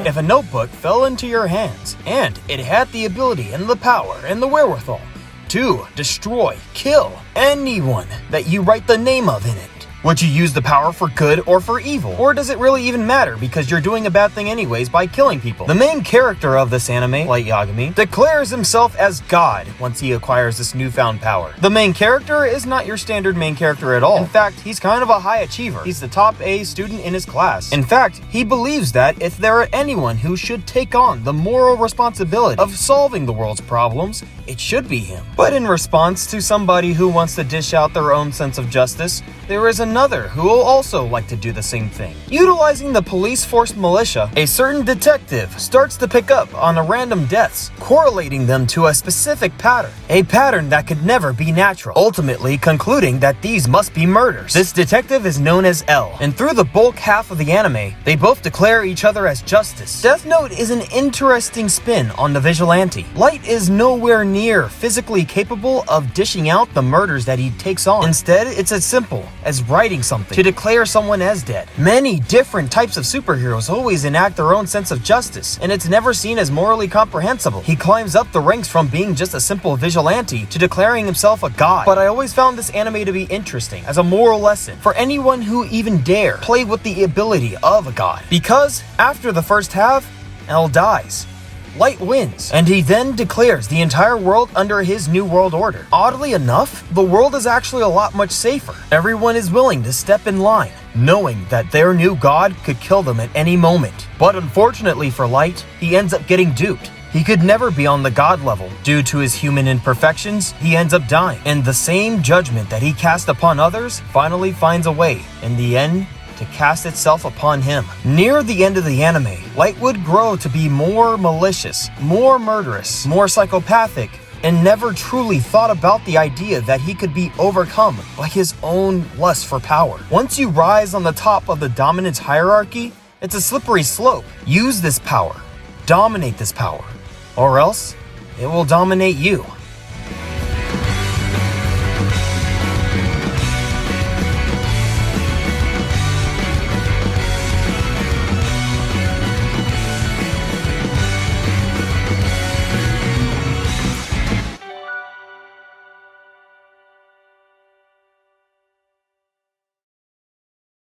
If a notebook fell into your hands, and it had the ability and the power and the wherewithal to destroy, kill anyone that you write the name of in it, would you use the power for good or for evil? Or does it really even matter because you're doing a bad thing anyways by killing people? The main character of this anime, Light Yagami, declares himself as God once he acquires this newfound power. The main character is not your standard main character at all. In fact, he's kind of a high achiever. He's the top A student in his class. In fact, he believes that if there are anyone who should take on the moral responsibility of solving the world's problems, it should be him. But in response to somebody who wants to dish out their own sense of justice, there is another who will also like to do the same thing. Utilizing the police force militia, a certain detective starts to pick up on random deaths, correlating them to a specific pattern, a pattern that could never be natural, ultimately concluding that these must be murders. This detective is known as L, and through the bulk half of the anime, they both declare each other as justice. Death Note is an interesting spin on the vigilante. Light is nowhere near physically capable of dishing out the murders that he takes on. Instead, it's as simple as writing something to declare someone as dead. Many different types of superheroes always enact their own sense of justice, and it's never seen as morally comprehensible. He climbs up the ranks from being just a simple vigilante to declaring himself a god. But I always found this anime to be interesting as a moral lesson for anyone who even dare play with the ability of a god. Because after the first half, L dies. Light wins, and he then declares the entire world under his new world order. Oddly enough, the world is actually a lot much safer. Everyone is willing to step in line, knowing that their new god could kill them at any moment. But unfortunately for Light, he ends up getting duped. He could never be on the god level. Due to his human imperfections, he ends up dying, and the same judgment that he cast upon others finally finds a way, in the end, to cast itself upon him. Near the end of the anime, Light would grow to be more malicious, more murderous, more psychopathic, and never truly thought about the idea that he could be overcome by his own lust for power. Once you rise on the top of the dominance hierarchy, it's a slippery slope. Use this power, dominate this power, or else it will dominate you.